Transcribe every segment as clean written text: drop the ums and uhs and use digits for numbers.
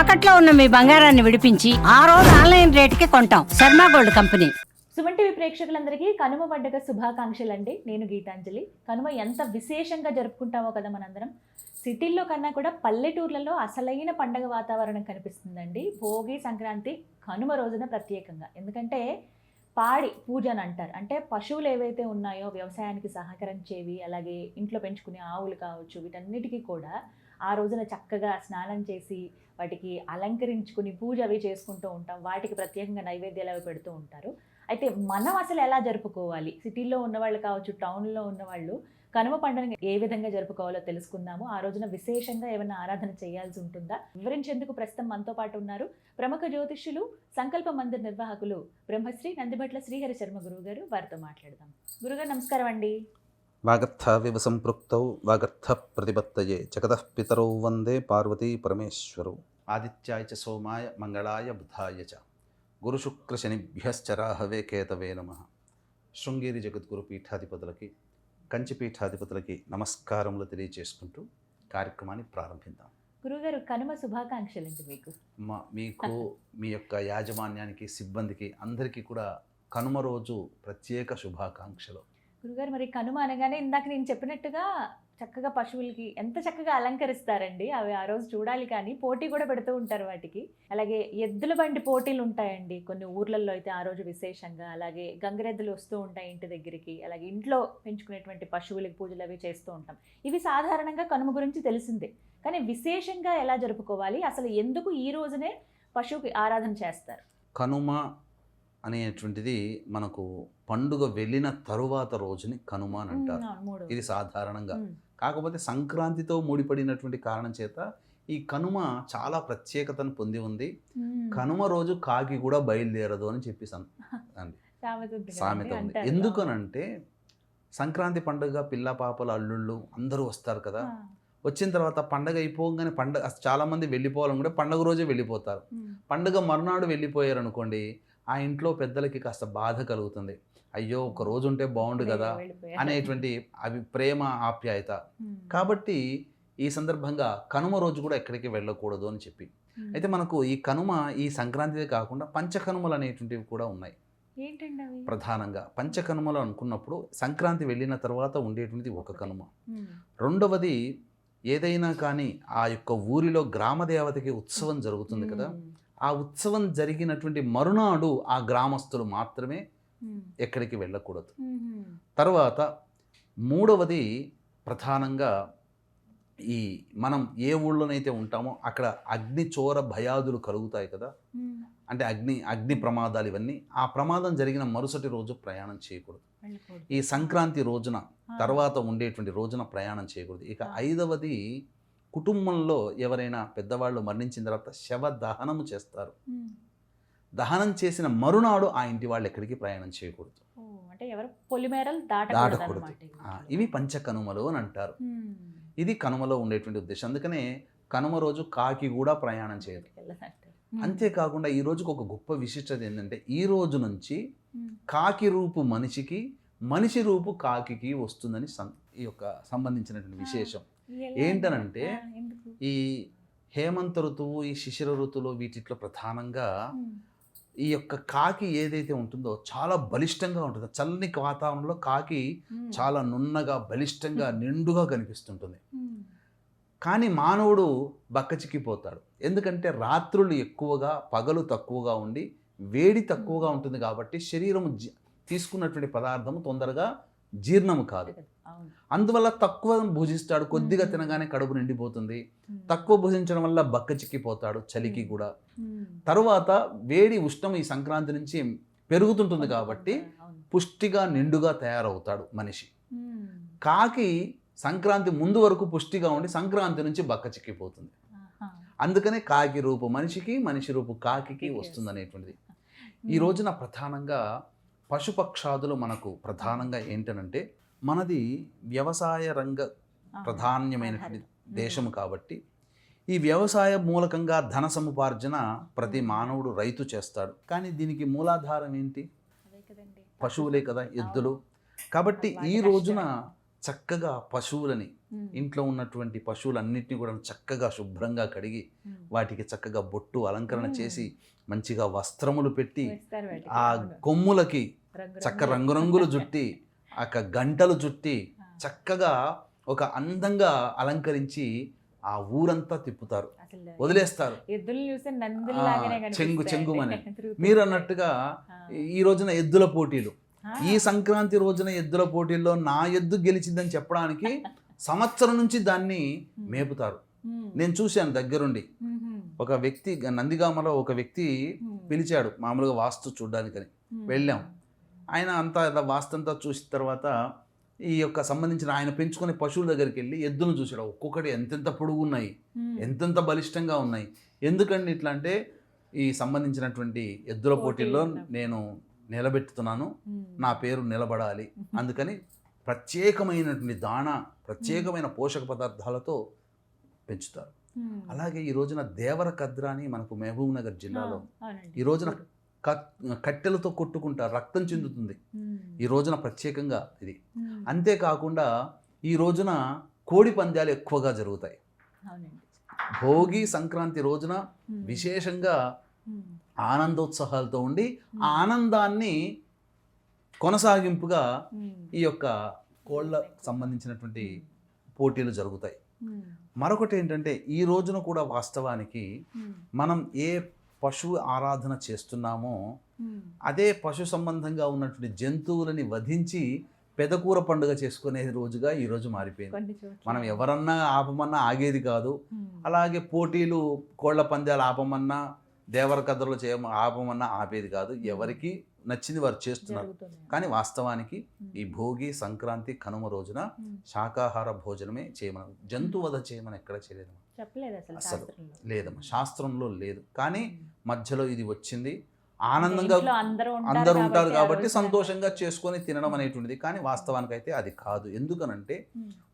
తాకట్లో ఉన్న మీ బంగారాన్ని విడిపించి ఆ రోజు ఆన్లైన్ రేటుకి కొంటాం. Sharma gold company. Suman TV ప్రేక్షకులందరికీ కనుమ పండుగ శుభాకాంక్షలు అండి. నేను గీతాంజలి. కనుమ ఎంత విశేషంగా జరుపుకుంటామో కదా మనందరం. సిటీల్లో కన్నా కూడా పల్లెటూర్లలో అసలైన పండగ వాతావరణం కనిపిస్తుందండి. భోగి, సంక్రాంతి, కనుమ రోజున ప్రత్యేకంగా. ఎందుకంటే పాడి పూజ అని అంటారు. అంటే పశువులు ఏవైతే ఉన్నాయో వ్యవసాయానికి సహకరించేవి, అలాగే ఇంట్లో పెంచుకునే ఆవులు కావచ్చు, వీటన్నిటికీ కూడా ఆ రోజున చక్కగా స్నానం చేసి వాటికి అలంకరించుకుని పూజ అవి చేసుకుంటూ ఉంటాం. వాటికి ప్రత్యేకంగా నైవేద్యాలు అవి పెడుతూ ఉంటారు. అయితే మనం అసలు ఎలా జరుపుకోవాలి? సిటీల్లో ఉన్నవాళ్ళు కావచ్చు, టౌన్లో ఉన్నవాళ్ళు కనుమ పండుగను ఏ విధంగా జరుపుకోవాలో తెలుసుకుందాము. ఆ రోజున విశేషంగా ఏమైనా ఆరాధన చేయాల్సి ఉంటుందా? వివరించేందుకు ప్రస్తుతం మనతో పాటు ఉన్నారు ప్రముఖ జ్యోతిష్యులు, సంకల్ప మందిర్ నిర్వాహకులు బ్రహ్మశ్రీ నందిభట్ల శ్రీహరి శర్మ గురువు గారు. వారితో మాట్లాడదాం. గురుగారు నమస్కారం అండి. వాగర్థావివ సంపృక్తౌ వాగర్థ ప్రతిపత్తయే జగతః పితరౌ వందే పార్వతీ పరమేశ్వరౌ. ఆదిత్యాయ చ సోమాయ మంగళాయ బుధాయ చ గురుశుక్రశనిభ్యశ్చరాహవే కేతవే నమః. శృంగేరి జగద్గురు పీఠాధిపతులకి, కంచి పీఠాధిపతులకి నమస్కారములు తెలియజేసుకుంటూ కార్యక్రమాన్ని ప్రారంభిద్దాం. గురుగారు కనుమ శుభాకాంక్షలు అండి మీకు. మీకు మీ యొక్క యాజమాన్యానికి, సిబ్బందికి అందరికీ కూడా కనుమ రోజు ప్రత్యేక శుభాకాంక్షలు. గురుగారు మరి కనుమ అనగానే ఇందాక నేను చెప్పినట్టుగా చక్కగా పశువులకి ఎంత చక్కగా అలంకరిస్తారండి. అవి ఆ రోజు చూడాలి, కానీ పోటీ కూడా పెడుతూ ఉంటారు వాటికి. అలాగే ఎద్దుల బండి పోటీలు ఉంటాయండి కొన్ని ఊర్లలో అయితే ఆ రోజు విశేషంగా. అలాగే గంగరెద్దులు వస్తూ ఉంటాయి ఇంటి దగ్గరికి. అలాగే ఇంట్లో పెంచుకునేటువంటి పశువులకి పూజలు అవి చేస్తూ ఉంటాం. ఇవి సాధారణంగా కనుమ గురించి తెలిసిందే, కానీ విశేషంగా ఎలా జరుపుకోవాలి, అసలు ఎందుకు ఈ రోజునే పశువుకి ఆరాధన చేస్తారు? కనుమ అనేటువంటిది మనకు పండుగ వెళ్ళిన తరువాత రోజుని కనుమ అని అంటారు. ఇది సాధారణంగా. కాకపోతే సంక్రాంతితో ముడిపడినటువంటి కారణం చేత ఈ కనుమ చాలా ప్రత్యేకతను పొంది ఉంది. కనుమ రోజు కాకి కూడా బయలుదేరదు అని చెప్పి సామెత ఉంది. ఎందుకనంటే సంక్రాంతి పండుగ పిల్ల పాపలు, అల్లుళ్ళు అందరూ వస్తారు కదా. వచ్చిన తర్వాత పండగ అయిపోగానే చాలామంది వెళ్ళిపోవాలని కూడా పండుగ రోజే వెళ్ళిపోతారు. పండుగ మరునాడు వెళ్ళిపోయారు అనుకోండి, ఆ ఇంట్లో పెద్దలకి కాస్త బాధ కలుగుతుంది. అయ్యో ఒక రోజు ఉంటే బాగుండు కదా అనేటువంటి ప్రేమ, ఆప్యాయత. కాబట్టి ఈ సందర్భంగా కనుమ రోజు కూడా ఎక్కడికి వెళ్ళకూడదు అని చెప్పి. అయితే మనకు ఈ కనుమ ఈ సంక్రాంతిదే కాకుండా పంచకనుమలు అనేటువంటివి కూడా ఉన్నాయి. ప్రధానంగా పంచకనుమలు అనుకున్నప్పుడు సంక్రాంతి వెళ్ళిన తర్వాత ఉండేటువంటిది ఒక కనుమ. రెండవది, ఏదైనా కానీ ఆ యొక్క ఊరిలో గ్రామ దేవతకి ఉత్సవం జరుగుతుంది కదా. ఆ ఉత్సవం జరిగినటువంటి మరునాడు ఆ గ్రామస్తులు మాత్రమే ఎక్కడికి వెళ్ళకూడదు. తర్వాత మూడవది, ప్రధానంగా ఈ మనం ఏ ఊళ్ళోనైతే ఉంటామో అక్కడ అగ్ని చోర భయాదులు కలుగుతాయి కదా. అంటే అగ్ని ప్రమాదాలు ఇవన్నీ. ఆ ప్రమాదం జరిగిన మరుసటి రోజు ప్రయాణం చేయకూడదు. ఈ సంక్రాంతి రోజున తర్వాత ఉండేటువంటి రోజున ప్రయాణం చేయకూడదు. ఇక ఐదవది, కుటుంబంలో ఎవరైనా పెద్దవాళ్ళు మరణించిన తర్వాత శవ దహనము చేస్తారు. దహనం చేసిన మరునాడు ఆ ఇంటి వాళ్ళు ఎక్కడికి ప్రయాణం చేయకూడదు, దాటకూడదు. ఇవి పంచకనుమలు అని అంటారు. ఇది కనుమలో ఉండేటువంటి ఉద్దేశం. అందుకనే కనుమ రోజు కాకి కూడా ప్రయాణం చేయదు. అంతేకాకుండా ఈ రోజుకు ఒక గొప్ప విశిష్టత ఏంటంటే, ఈ రోజు నుంచి కాకి రూపు మనిషికి, మనిషి రూపు కాకి వస్తుందని ఈ యొక్క సంబంధించినటువంటి విశేషం. ఏంటనంటే ఈ హేమంత ఋతువు, ఈ శిశిర ఋతువులో వీటిలో ప్రధానంగా ఈ యొక్క కాకి ఏదైతే ఉంటుందో చాలా బలిష్టంగా ఉంటుంది. చల్లని వాతావరణంలో కాకి చాలా నున్నగా, బలిష్టంగా, నిండుగా కనిపిస్తుంటుంది. కానీ మానవుడు బక్కచిక్కిపోతాడు. ఎందుకంటే రాత్రులు ఎక్కువగా, పగలు తక్కువగా ఉండి వేడి తక్కువగా ఉంటుంది. కాబట్టి శరీరం తీసుకున్నటువంటి పదార్థము తొందరగా జీర్ణము కాదు. అందువల్ల తక్కువ భుజిస్తాడు. కొద్దిగా తినగానే కడుపు నిండిపోతుంది. తక్కువ భుజించడం వల్ల బక్క చిక్కిపోతాడు, చలికి కూడా. తరువాత వేడి, ఉష్ణం ఈ సంక్రాంతి నుంచి పెరుగుతుంటుంది కాబట్టి పుష్టిగా, నిండుగా తయారవుతాడు మనిషి. కాకి సంక్రాంతి ముందు వరకు పుష్టిగా ఉండి సంక్రాంతి నుంచి బక్క చిక్కిపోతుంది. అందుకనే కాకి రూపు మనిషికి, మనిషి రూపు కాకి వస్తుంది అనేటువంటిది. ఈ రోజున ప్రధానంగా పశుపక్షాదులు మనకు ప్రధానంగా ఏంటనంటే, మనది వ్యవసాయ రంగ ప్రధానమైనటువంటి దేశము కాబట్టి ఈ వ్యవసాయ మూలకంగా ధన సముపార్జన ప్రతి మానవుడు, రైతు చేస్తాడు. కానీ దీనికి మూలాధారం ఏంటి? పశువులే కదా, ఎద్దులు. కాబట్టి ఈ రోజున చక్కగా పశువులని ఇంట్లో ఉన్నటువంటి పశువులన్నింటినీ కూడా చక్కగా శుభ్రంగా కడిగి వాటికి చక్కగా బొట్టు అలంకరణ చేసి మంచిగా వస్త్రములు పెట్టి ఆ కొమ్ములకి చక్క రంగురంగులు జుట్టి ఆ గంటలు జుట్టి చక్కగా ఒక అందంగా అలంకరించి ఆ ఊరంతా తిప్పుతారు, వదిలేస్తారు చెంగుమని. మీరు అన్నట్టుగా ఈ రోజున ఎద్దుల పోటీలు, ఈ సంక్రాంతి రోజున ఎద్దుల పోటీల్లో నా ఎద్దు గెలిచిందని చెప్పడానికి సంవత్సరం నుంచి దాన్ని మేపుతారు. నేను చూశాను దగ్గరుండి. ఒక వ్యక్తి నందిగామలో ఒక వ్యక్తి పిలిచాడు మామూలుగా వాస్తు చూడడానికని. వెళ్ళాం. ఆయన అంతా వాస్తు అంతా చూసిన తర్వాత ఈ యొక్క సంబంధించిన ఆయన పెంచుకునే పశువుల దగ్గరికి వెళ్ళి ఎద్దులను చూసాడు. ఒక్కొక్కటి ఎంతెంత పొడుగు ఉన్నాయి, ఎంతెంత బలిష్టంగా ఉన్నాయి. ఎందుకండి ఇట్లా అంటే ఈ సంబంధించినటువంటి ఎద్దుల పోటీల్లో నేను నిలబెట్టుతున్నాను, నా పేరు నిలబడాలి, అందుకని ప్రత్యేకమైనటువంటి దాణా, ప్రత్యేకమైన పోషక పదార్థాలతో పెంచుతారు. అలాగే ఈ రోజున దేవరకద్ర అని మనకు మహబూబ్ నగర్ జిల్లాలో ఈ రోజున కట్టెలతో కొట్టుకుంటారు, రక్తం చెందుతుంది ఈ రోజున ప్రత్యేకంగా ఇది. అంతేకాకుండా ఈ రోజున కోడి పందాలు ఎక్కువగా జరుగుతాయి. భోగి సంక్రాంతి రోజున విశేషంగా ఆనందోత్సాహాలతో ఉండి ఆ ఆనందాన్ని కొనసాగింపుగా ఈ యొక్క కోళ్ళ సంబంధించినటువంటి పోటీలు జరుగుతాయి. మరొకటి ఏంటంటే ఈ రోజున కూడా వాస్తవానికి మనం ఏ పశువు ఆరాధన చేస్తున్నామో అదే పశు సంబంధంగా ఉన్నటువంటి జంతువులని వధించి పెదకూర పండుగ చేసుకునే రోజుగా ఈరోజు మారిపోయింది. మనం ఎవరన్నా ఆపమన్నా ఆగేది కాదు. అలాగే పోటీలు కోళ్ల పందాలు ఆపమన్నా దేవర కథలు ఆపమన్నా ఆపేది కాదు. ఎవరికి నచ్చింది వారు చేస్తున్నారు. కానీ వాస్తవానికి ఈ భోగి సంక్రాంతి కనుమ రోజున శాకాహార భోజనమే చేయమని, జంతువధ చేయమని ఎక్కడ చేయలేదు, అసలు లేదమ్మా, శాస్త్రంలో లేదు. కానీ మధ్యలో ఇది వచ్చింది. ఆనందంగా అందరూ ఉంటారు కాబట్టి సంతోషంగా చేసుకొని తినడం అనేటువంటిది. కానీ వాస్తవానికి అయితే అది కాదు. ఎందుకనంటే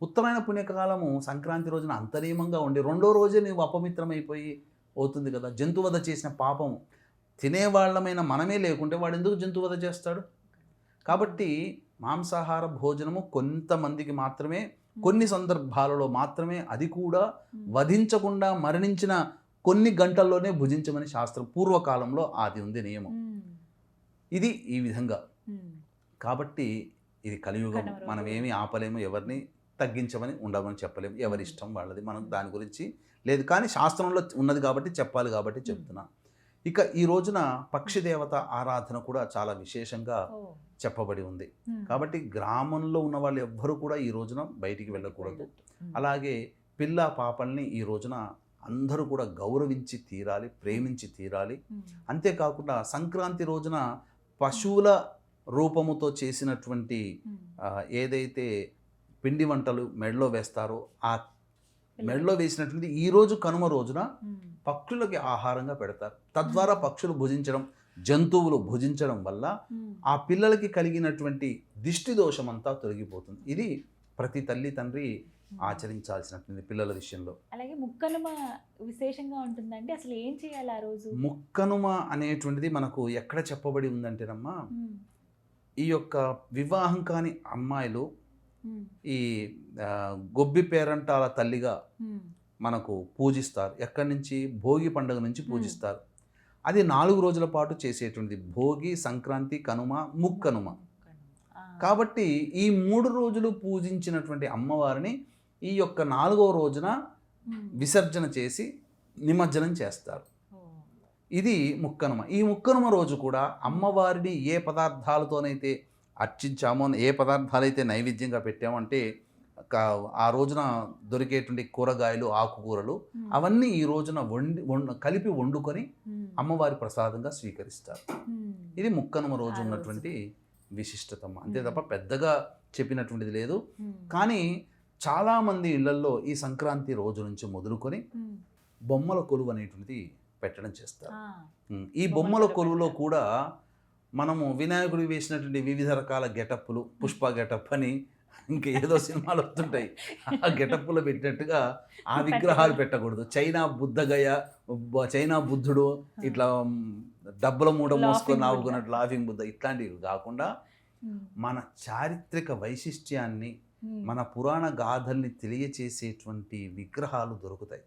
ఉత్తరాయణ పుణ్యకాలము సంక్రాంతి రోజున అంతర్యమంగా ఉండి రెండో రోజే నీవు అపమిత్రమైపోయి అవుతుంది కదా. జంతువధ చేసిన పాపము తినేవాళ్ళమైన మనమే లేకుంటే వాడు ఎందుకు జంతువధ చేస్తాడు? కాబట్టి మాంసాహార భోజనము కొంతమందికి మాత్రమే, కొన్ని సందర్భాలలో మాత్రమే, అది కూడా వధించకుండా మరణించిన కొన్ని గంటల్లోనే భుజించమని శాస్త్రం పూర్వకాలంలో అది ఉంది నియమం. ఇది ఈ విధంగా. కాబట్టి ఇది కలియుగం, మనం ఏమీ ఆపలేము, ఎవరిని తగ్గించమని ఉండమని చెప్పలేము, ఎవరి ఇష్టం వాళ్ళది, మనం దాని గురించి లేదు. కానీ శాస్త్రంలో ఉన్నది కాబట్టి చెప్పాలి కాబట్టి చెప్తున్నా. ఇక ఈ రోజున పక్షి దేవత ఆరాధన కూడా చాలా విశేషంగా చెప్పబడి ఉంది. కాబట్టి గ్రామంలో ఉన్న వాళ్ళు ఎవ్వరూ కూడా ఈ రోజున బయటికి వెళ్ళకూడదు. అలాగే పిల్ల పాపల్ని ఈ రోజున అందరూ కూడా గౌరవించి తీరాలి, ప్రేమించి తీరాలి. అంతేకాకుండా సంక్రాంతి రోజున పశువుల రూపముతో చేసినటువంటి ఏదైతే పిండి వంటలు మెడలో వేస్తారో ఆ మెడలో వేసినటువంటి ఈ రోజు కనుమ రోజున పక్షులకి ఆహారంగా పెడతారు. తద్వారా పక్షులు భుజించడం, జంతువులు భుజించడం వల్ల ఆ పిల్లలకి కలిగినటువంటి దిష్టి దోషం అంతా తొలగిపోతుంది. ఇది ప్రతి తల్లి తండ్రి ఆచరించాల్సినటువంటి పిల్లల విషయంలో. అలాగే ముక్కనుమ విశేషంగా ఉంటుందండి. అసలు ఏం చేయాలి ఆ రోజు? ముక్కనుమ అనేటువంటిది మనకు ఎక్కడ చెప్పబడి ఉందంటేనమ్మా, ఈ యొక్క వివాహం కాని అమ్మాయిలు ఈ గొబ్బి పేరంటాల తల్లిగా మనకు పూజిస్తారు. ఎక్కడి నుంచి? భోగి పండుగ నుంచి పూజిస్తారు. అది 4 రోజుల పాటు చేసేటువంటిది భోగి, సంక్రాంతి, కనుమ, ముక్కనుమ. కాబట్టి ఈ 3 రోజులు పూజించినటువంటి అమ్మవారిని ఈ యొక్క 4వ రోజున విసర్జన చేసి నిమజ్జనం చేస్తారు. ఇది ముక్కనుమ. ఈ ముక్కనుమ రోజు కూడా అమ్మవారిని ఏ పదార్థాలతోనైతే అర్చించామో, ఏ పదార్థాలైతే నైవేద్యంగా పెట్టామో, అంటే ఆ రోజున దొరికేటువంటి కూరగాయలు, ఆకుకూరలు అవన్నీ ఈ రోజున కలిపి వండుకొని అమ్మవారి ప్రసాదంగా స్వీకరిస్తారు. ఇది ముక్కనుమ రోజు ఉన్నటువంటి విశిష్టతమ్మ. అంతే తప్ప పెద్దగా చెప్పినటువంటిది లేదు. కానీ చాలామంది ఇళ్లల్లో ఈ సంక్రాంతి రోజు నుంచి మొదలుకొని బొమ్మల కొలువు అనేటువంటిది పెట్టడం చేస్తారు. ఈ బొమ్మల కొలువులో కూడా మనము వినాయకుడు వేసినటువంటి వివిధ రకాల గెటప్పులు, పుష్ప గెటప్ అని ఇంకా ఏదో సినిమాలు వస్తుంటాయి, ఆ గెటప్పులు పెట్టినట్టుగా ఆ విగ్రహాలు పెట్టకూడదు. చైనా బుద్ధగయ, చైనా బుద్ధుడు ఇట్లా డబ్బుల మూడ మోసుకొని నావుకున్నట్టు లాఫింగ్ బుద్ధ, ఇట్లాంటివి కాకుండా మన చారిత్రక వైశిష్ట్యాన్ని మన పురాణ గాథల్ని తెలియచేసేటువంటి విగ్రహాలు దొరుకుతాయి.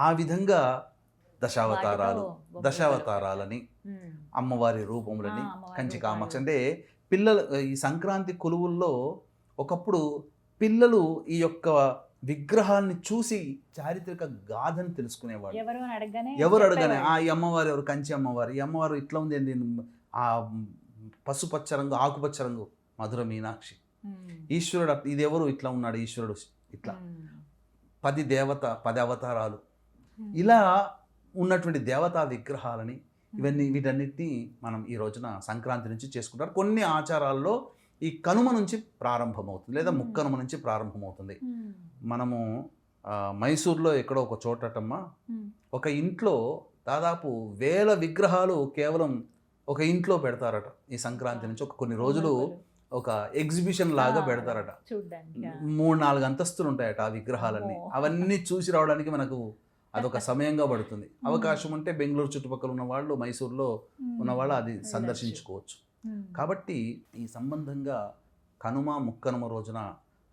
ఆ విధంగా దశావతారాలని అమ్మవారి రూపములని కంచి కామాక్షి అంటే పిల్లలు ఈ సంక్రాంతి కొలువుల్లో ఒకప్పుడు పిల్లలు ఈ యొక్క విగ్రహాన్ని చూసి చారిత్రక గాథని తెలుసుకునేవాడు. ఎవరు అడగనే ఈ అమ్మవారు ఎవరు, కంచి అమ్మవారు, ఈ అమ్మవారు ఇట్లా ఉంది ఏంటి, ఆ పసుపచ్చ రంగు ఆకుపచ్చ రంగు మధుర మీనాక్షి, ఈశ్వరుడు ఇది ఎవరు ఇట్లా ఉన్నాడు, ఈశ్వరుడు ఇట్లా 10 అవతారాలు, ఇలా ఉన్నటువంటి దేవతా విగ్రహాలని వీటన్నిటిని మనం ఈ రోజున సంక్రాంతి నుంచి చేసుకుంటారు. కొన్ని ఆచారాల్లో ఈ కనుమ నుంచి ప్రారంభమవుతుంది లేదా ముక్కనుమ నుంచి ప్రారంభమవుతుంది. మనము మైసూర్లో ఎక్కడో ఒక చోటటమ్మ ఒక ఇంట్లో దాదాపు 1000 విగ్రహాలు కేవలం ఒక ఇంట్లో పెడతారట. ఈ సంక్రాంతి నుంచి కొన్ని రోజులు ఒక ఎగ్జిబిషన్ లాగా పెడతారట. 3-4 అంతస్తులు ఉంటాయట ఆ విగ్రహాలన్నీ. అవన్నీ చూసి రావడానికి మనకు అదొక సమయంగా పడుతుంది. అవకాశం ఉంటే బెంగళూరు చుట్టుపక్కల ఉన్న వాళ్ళు, మైసూర్లో ఉన్నవాళ్ళు అది సందర్శించుకోవచ్చు. కాబట్టి ఈ సంబంధంగా కనుమ ముక్కనుమ రోజున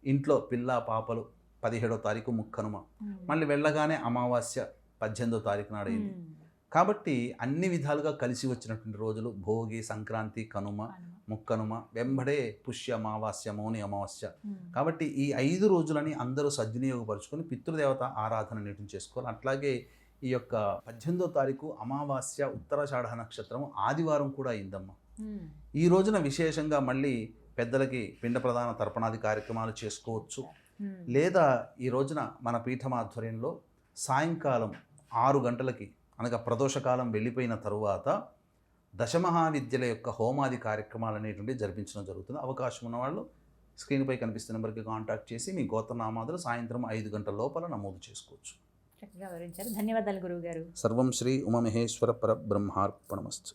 ఇంట్లో పిల్ల పాపలు 17వ తారీఖు ముక్కనుమ, మళ్ళీ వెళ్ళగానే అమావాస్య 18వ తారీఖు నాడు అయింది. కాబట్టి అన్ని విధాలుగా కలిసి వచ్చినటువంటి రోజులు భోగి, సంక్రాంతి, కనుమ, ముక్కనుమ, వెంబడే పుష్య అమావాస్య, మౌని అమావాస్య. కాబట్టి ఈ 5 రోజులని అందరూ సద్వినియోగపరుచుకొని పితృదేవత ఆరాధన నీటిని చేసుకోవాలి. అట్లాగే ఈ యొక్క 18వ తారీఖు అమావాస్య ఉత్తరాషాఢ నక్షత్రం ఆదివారం కూడా అయిందమ్మా. ఈ రోజున విశేషంగా మళ్ళీ పెద్దలకి పిండ ప్రదాన తర్పణాది కార్యక్రమాలు చేసుకోవచ్చు. లేదా ఈ రోజున మన పీఠం ఆధ్వర్యంలో సాయంకాలం 6 గంటలకి అనగా ప్రదోషకాలం వెళ్ళిపోయిన తరువాత దశమహావిద్యల యొక్క హోమాది కార్యక్రమాలు అనేటువంటివి జరిపించడం జరుగుతుంది. అవకాశం ఉన్నవాళ్ళు స్క్రీన్పై కనిపిస్తున్న నెంబర్కి కాంటాక్ట్ చేసి మీ గోత్రనామాదులు సాయంత్రం 5 గంటల లోపల నమోదు చేసుకోవచ్చు. చక్కగా వివరించారు. ధన్యవాదాలు గురువు గారు. సర్వం శ్రీ ఉమామహేశ్వర పరబ్రహ్మార్పణమస్తు.